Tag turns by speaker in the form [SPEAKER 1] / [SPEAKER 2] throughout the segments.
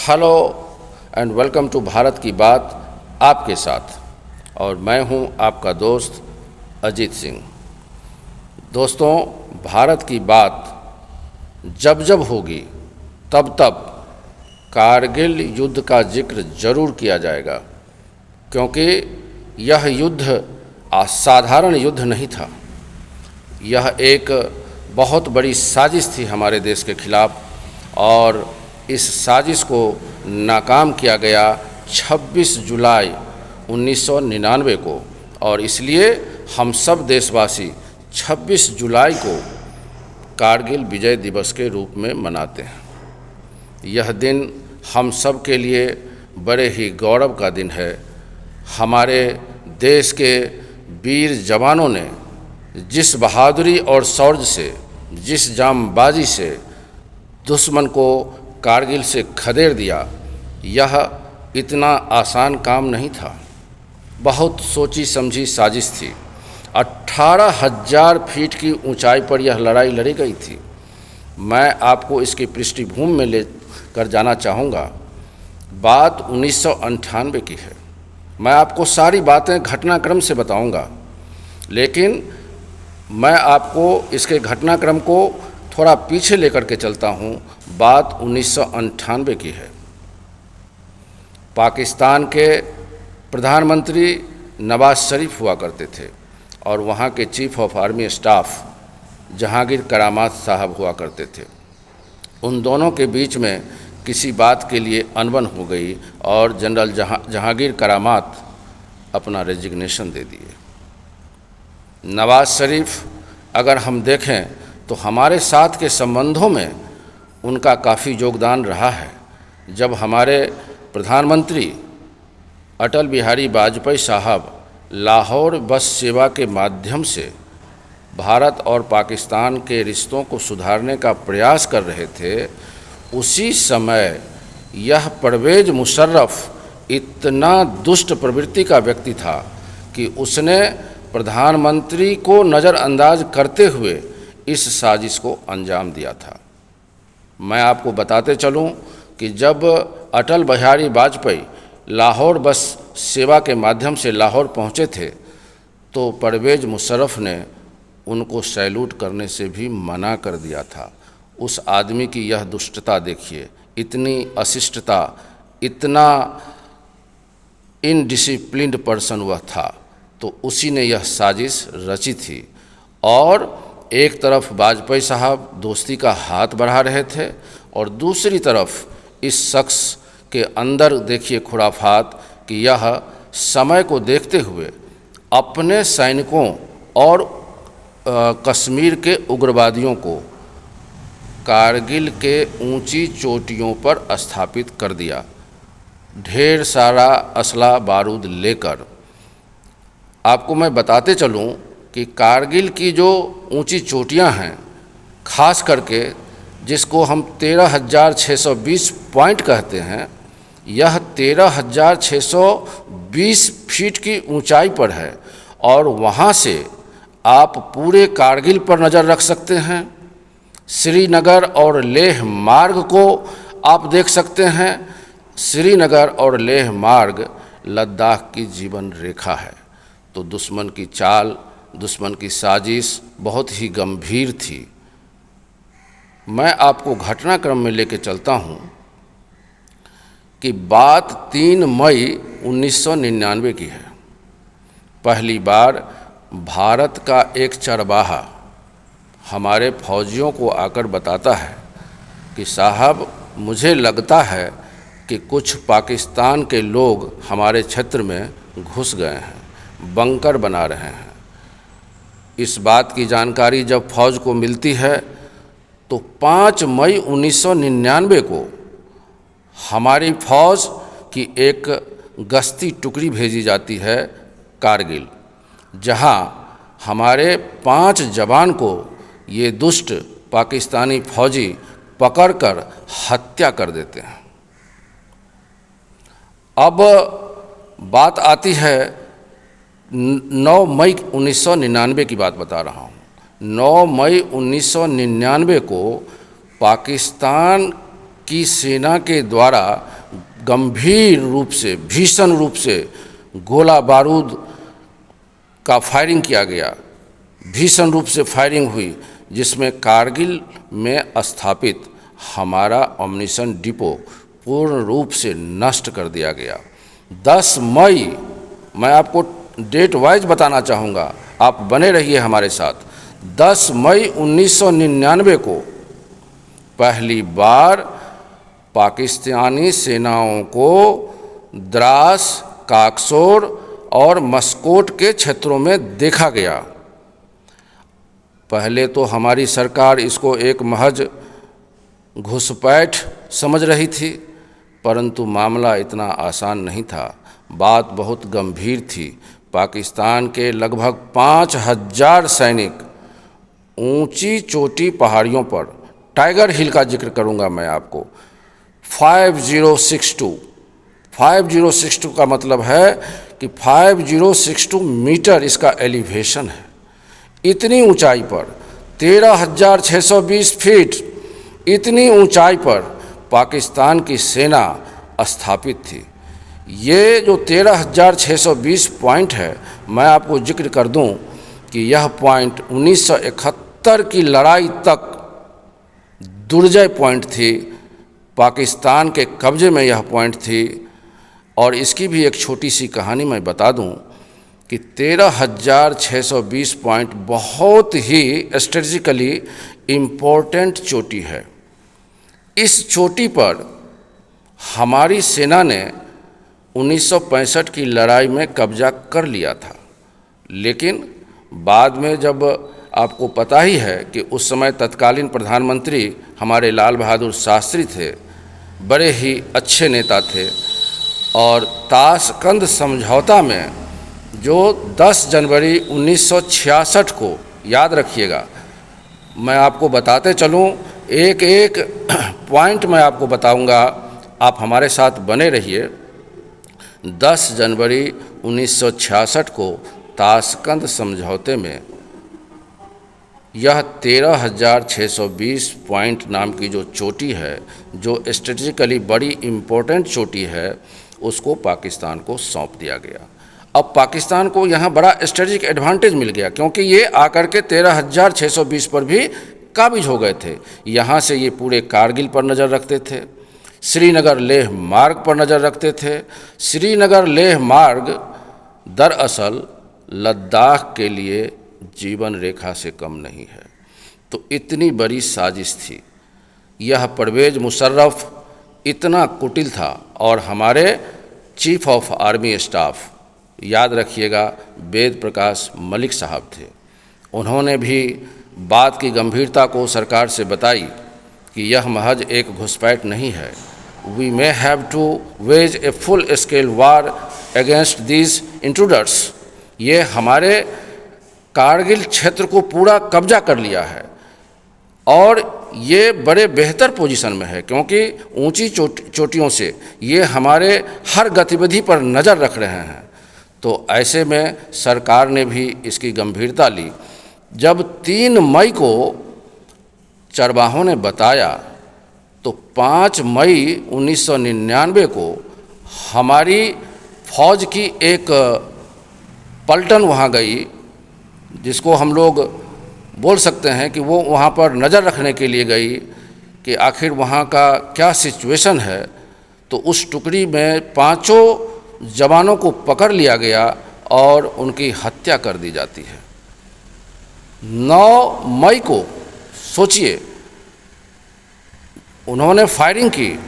[SPEAKER 1] Hello and welcome to Bharat की बात आपके साथ। और मैं हूं आपका दोस्त अजीत सिंह। दोस्तों, भारत की बात जब जब होगी तब तब कारगिल युद्ध का जिक्र जरूर किया जाएगा, क्योंकि यह युद्ध साधारण युद्ध नहीं था। यह एक बहुत बड़ी साजिश थी हमारे देश के खिलाफ, और इस साजिश को नाकाम किया गया 26 जुलाई 1999 को। और इसलिए हम सब देशवासी 26 जुलाई को कारगिल विजय दिवस के रूप में मनाते हैं। यह दिन हम सब के लिए बड़े ही गौरव का दिन है। हमारे देश के वीर जवानों ने जिस बहादुरी और शौर्य से, जिस जांबाजी से दुश्मन को कारगिल से खदेड़ दिया, यह इतना आसान काम नहीं था। बहुत सोची समझी साजिश थी। 18,000 फीट की ऊंचाई पर यह लड़ाई लड़ी गई थी। मैं आपको इसकी पृष्ठभूमि में ले कर जाना चाहूँगा। बात 1998 की है। मैं आपको सारी बातें घटनाक्रम से बताऊँगा, लेकिन मैं आपको इसके घटनाक्रम को थोड़ा पीछे लेकर के चलता हूँ। बात 1998 की है। पाकिस्तान के प्रधानमंत्री नवाज शरीफ हुआ करते थे, और वहाँ के chief of army staff Jehangir Karamat साहब हुआ करते थे। उन दोनों के बीच में किसी बात के लिए अनबन हो गई, और जनरल जहांगीर करामात अपना रेजिग्नेशन दे दिए। नवाज शरीफ, अगर हम देखें तो हमारे साथ के संबंधों में उनका काफ़ी योगदान रहा है। जब हमारे प्रधानमंत्री अटल बिहारी वाजपेयी साहब लाहौर बस सेवा के माध्यम से भारत और पाकिस्तान के रिश्तों को सुधारने का प्रयास कर रहे थे, उसी समय यह परवेज़ मुशर्रफ इतना दुष्ट प्रवृत्ति का व्यक्ति था कि उसने प्रधानमंत्री को नज़रअंदाज करते हुए इस साजिश को अंजाम दिया था। मैं आपको बताते चलूं कि जब अटल बिहारी वाजपेयी लाहौर बस सेवा के माध्यम से लाहौर पहुंचे थे, तो परवेज़ मुशर्रफ ने उनको सैल्यूट करने से भी मना कर दिया था। उस आदमी की यह दुष्टता देखिए, इतनी अशिष्टता, इतना इनडिसिप्लिन्ड पर्सन वह था। तो उसी ने यह साजिश रची थी। और एक तरफ वाजपेयी साहब दोस्ती का हाथ बढ़ा रहे थे, और दूसरी तरफ इस शख्स के अंदर देखिए खुराफात कि यह समय को देखते हुए अपने सैनिकों और कश्मीर के उग्रवादियों को कारगिल के ऊंची चोटियों पर स्थापित कर दिया, ढेर सारा असला बारूद लेकर। आपको मैं बताते चलूं कि कारगिल की जो ऊंची चोटियां हैं, खास करके जिसको हम 13,620 पॉइंट कहते हैं, यह 13,620 फीट की ऊंचाई पर है। और वहां से आप पूरे कारगिल पर नज़र रख सकते हैं। श्रीनगर और लेह मार्ग को आप देख सकते हैं। श्रीनगर और लेह मार्ग लद्दाख की जीवन रेखा है। तो दुश्मन की चाल, दुश्मन की साजिश बहुत ही गंभीर थी। मैं आपको घटनाक्रम में लेके चलता हूँ कि बात 3 मई 1999 की है। पहली बार भारत का एक चरवाहा हमारे फौजियों को आकर बताता है कि साहब, मुझे लगता है कि कुछ पाकिस्तान के लोग हमारे क्षेत्र में घुस गए हैं, बंकर बना रहे हैं। इस बात की जानकारी जब फौज को मिलती है तो 5 मई 1999 को हमारी फौज की एक गश्ती टुकड़ी भेजी जाती है कारगिल, जहां हमारे 5 जवान को ये दुष्ट पाकिस्तानी फौजी पकड़कर हत्या कर देते हैं। अब बात आती है 9 मई 1999 की बात बता रहा हूँ। 9 मई 1999 को पाकिस्तान कि सेना के द्वारा गंभीर रूप से, भीषण रूप से गोला बारूद का फायरिंग किया गया, भीषण रूप से फायरिंग हुई, जिसमें कारगिल में स्थापित हमारा अम्युनिशन डिपो पूर्ण रूप से नष्ट कर दिया गया। 10 मई, मैं आपको डेट वाइज बताना चाहूँगा, आप बने रहिए हमारे साथ। 10 मई 1999 को पहली बार पाकिस्तानी सेनाओं को द्रास, काकसोर और मस्कोट के क्षेत्रों में देखा गया। पहले तो हमारी सरकार इसको एक महज घुसपैठ समझ रही थी, परंतु मामला इतना आसान नहीं था, बात बहुत गंभीर थी। पाकिस्तान के लगभग 5000 सैनिक ऊंची चोटी पहाड़ियों पर, टाइगर हिल का जिक्र करूंगा मैं आपको, 5062 का मतलब है कि 5062 मीटर इसका एलिवेशन है। इतनी ऊंचाई पर 13,620 फीट, इतनी ऊंचाई पर पाकिस्तान की सेना स्थापित थी। ये जो 13,620 पॉइंट है, मैं आपको जिक्र कर दूं कि यह पॉइंट 1971 की लड़ाई तक दुर्जय पॉइंट थी, पाकिस्तान के कब्जे में यह पॉइंट थी। और इसकी भी एक छोटी सी कहानी मैं बता दूं कि 13,620 पॉइंट बहुत ही स्ट्रेटेजिकली इम्पोर्टेंट चोटी है। इस चोटी पर हमारी सेना ने 1965 की लड़ाई में कब्जा कर लिया था, लेकिन बाद में, जब आपको पता ही है कि उस समय तत्कालीन प्रधानमंत्री हमारे लाल बहादुर शास्त्री थे, बड़े ही अच्छे नेता थे, और ताशकंद समझौता में जो 10 जनवरी 1966 को, याद रखिएगा, मैं आपको बताते चलूं, एक एक पॉइंट मैं आपको बताऊंगा, आप हमारे साथ बने रहिए। 10 जनवरी 1966 को ताशकंद समझौते में यह 13,620 पॉइंट नाम की जो चोटी है, जो स्ट्रेटेजिकली बड़ी इम्पोर्टेंट चोटी है, उसको पाकिस्तान को सौंप दिया गया। अब पाकिस्तान को यहाँ बड़ा स्ट्रेटेजिक एडवांटेज मिल गया, क्योंकि ये आकर के 13,620 पर भी काबिज हो गए थे। यहाँ से ये पूरे कारगिल पर नज़र रखते थे, श्रीनगर लेह मार्ग पर नज़र रखते थे। श्रीनगर लेह मार्ग दरअसल लद्दाख के लिए जीवन रेखा से कम नहीं है। तो इतनी बड़ी साजिश थी। यह परवेज़ मुशर्रफ इतना कुटिल था, और हमारे चीफ ऑफ आर्मी स्टाफ, याद रखिएगा, वेद प्रकाश मलिक साहब थे। उन्होंने भी बात की गंभीरता को सरकार से बताई कि यह महज एक घुसपैठ नहीं है, we may have to wage a full scale war against these intruders. ये हमारे कारगिल क्षेत्र को पूरा कब्जा कर लिया है, और ये बड़े बेहतर पोजीशन में है, क्योंकि ऊंची चोटियों से ये हमारे हर गतिविधि पर नज़र रख रहे हैं। तो ऐसे में सरकार ने भी इसकी गंभीरता ली। जब 3 मई को चरवाहों ने बताया, तो 5 मई 1999 को हमारी फौज की एक पलटन वहाँ गई, जिसको हम लोग बोल सकते हैं कि वो वहाँ पर नज़र रखने के लिए गई कि आखिर वहाँ का क्या सिचुएशन है। तो उस टुकड़ी में 5 जवानों को पकड़ लिया गया और उनकी हत्या कर दी जाती है। 9 मई को सोचिए, उन्होंने फायरिंग की,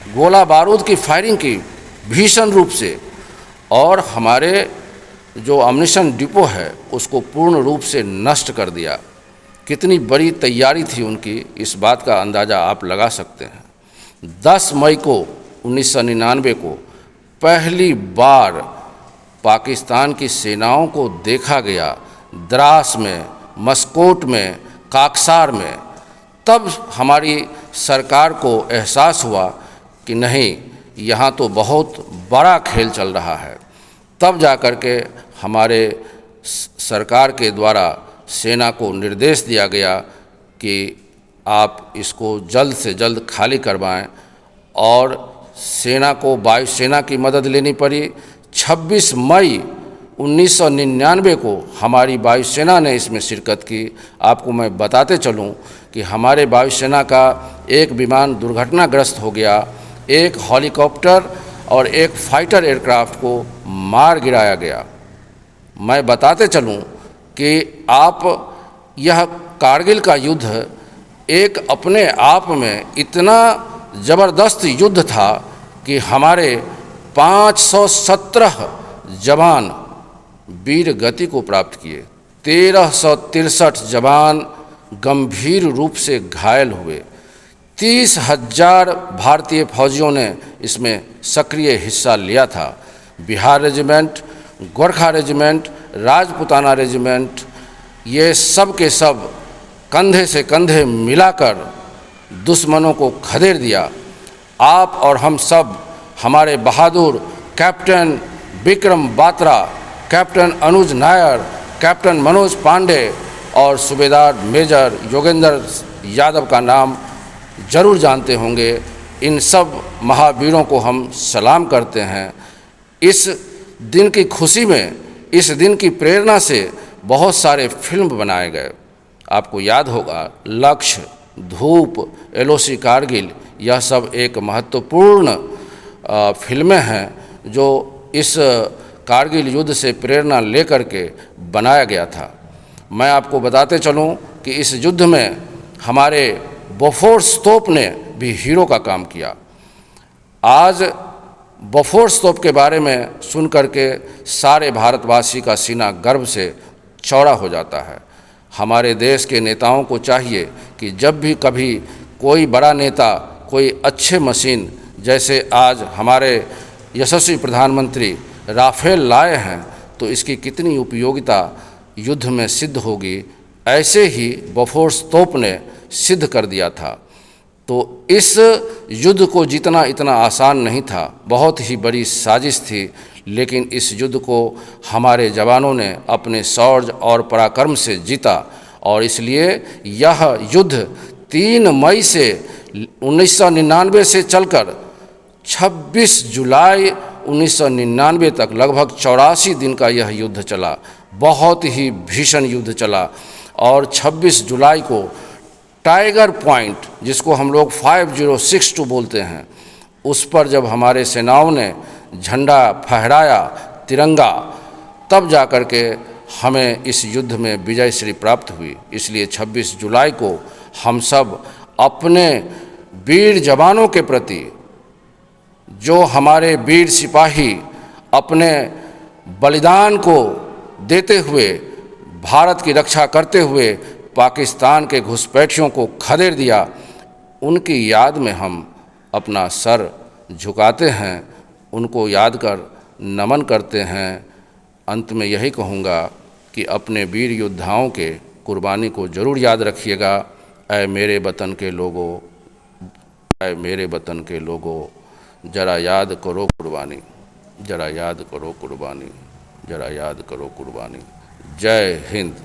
[SPEAKER 1] गोला बारूद की फायरिंग की भीषण रूप से, और हमारे जो अम्युनिशन डिपो है उसको पूर्ण रूप से नष्ट कर दिया। कितनी बड़ी तैयारी थी उनकी, इस बात का अंदाज़ा आप लगा सकते हैं। 10 मई को 1999 को पहली बार पाकिस्तान की सेनाओं को देखा गया द्रास में, मस्कोट में, काकसार में। तब हमारी सरकार को एहसास हुआ कि नहीं, यहाँ तो बहुत बड़ा खेल चल रहा है। तब जा कर के हमारे सरकार के द्वारा सेना को निर्देश दिया गया कि आप इसको जल्द से जल्द खाली करवाएं। और सेना को वायुसेना की मदद लेनी पड़ी। 26 मई 1999 को हमारी वायुसेना ने इसमें शिरकत की। आपको मैं बताते चलूं कि हमारे वायुसेना का एक विमान दुर्घटनाग्रस्त हो गया, एक हेलीकॉप्टर और एक फाइटर एयरक्राफ्ट को मार गिराया गया। मैं बताते चलूं कि आप यह कारगिल का युद्ध एक अपने आप में इतना ज़बरदस्त युद्ध था कि हमारे 517 जवान वीर गति को प्राप्त किए, 1363 जवान गंभीर रूप से घायल हुए, 30,000 भारतीय फौजियों ने इसमें सक्रिय हिस्सा लिया था। Bihar regiment, Gorkha regiment, Rajputana regiment, ये सब के सब कंधे से कंधे मिलाकर दुश्मनों को खदेड़ दिया। आप और हम सब, हमारे बहादुर कैप्टन विक्रम बात्रा, कैप्टन अनुज नायर, कैप्टन मनोज पांडे और सूबेदार मेजर योगेंद्र यादव का नाम जरूर जानते होंगे। इन सब महावीरों को हम सलाम करते हैं। इस दिन की खुशी में, इस दिन की प्रेरणा से बहुत सारे फिल्म बनाए गए। आपको याद होगा लक्ष्य, धूप, एलओसी कारगिल, यह सब एक महत्वपूर्ण फिल्में हैं जो इस कारगिल युद्ध से प्रेरणा लेकर के बनाया गया था। मैं आपको बताते चलूं कि इस युद्ध में हमारे बोफोर्स तोप ने भी हीरो का काम किया। आज बोफोर्स तोप के बारे में सुन करके सारे भारतवासी का सीना गर्व से चौड़ा हो जाता है। हमारे देश के नेताओं को चाहिए कि जब भी कभी कोई बड़ा नेता कोई अच्छे मशीन, जैसे आज हमारे यशस्वी प्रधानमंत्री राफेल लाए हैं, तो इसकी कितनी उपयोगिता युद्ध में सिद्ध होगी, ऐसे ही बोफोर्स तोप ने सिद्ध कर दिया था। तो इस युद्ध को जीतना इतना आसान नहीं था, बहुत ही बड़ी साजिश थी, लेकिन इस युद्ध को हमारे जवानों ने अपने शौर्य और पराक्रम से जीता। और इसलिए यह युद्ध 3 मई से 1999 से चलकर 26 जुलाई 1999 तक लगभग 84 दिन का यह युद्ध चला। बहुत ही भीषण युद्ध चला। और 26 जुलाई को टाइगर पॉइंट, जिसको हम लोग 5062 बोलते हैं, उस पर जब हमारे सेनाओं ने झंडा फहराया, तिरंगा, तब जाकर के हमें इस युद्ध में विजय श्री प्राप्त हुई। इसलिए 26 जुलाई को हम सब अपने वीर जवानों के प्रति, जो हमारे वीर सिपाही अपने बलिदान को देते हुए, भारत की रक्षा करते हुए पाकिस्तान के घुसपैठियों को खदेड़ दिया, उनकी याद में हम अपना सर झुकाते हैं, उनको याद कर नमन करते हैं। अंत में यही कहूँगा कि अपने वीर योद्धाओं के कुर्बानी को ज़रूर याद रखिएगा। ऐ मेरे वतन के लोगों, ऐ मेरे वतन के लोगों, जरा याद करो कुर्बानी, जरा याद करो कुर्बानी, जरा याद करो कुर्बानी। जय हिंद।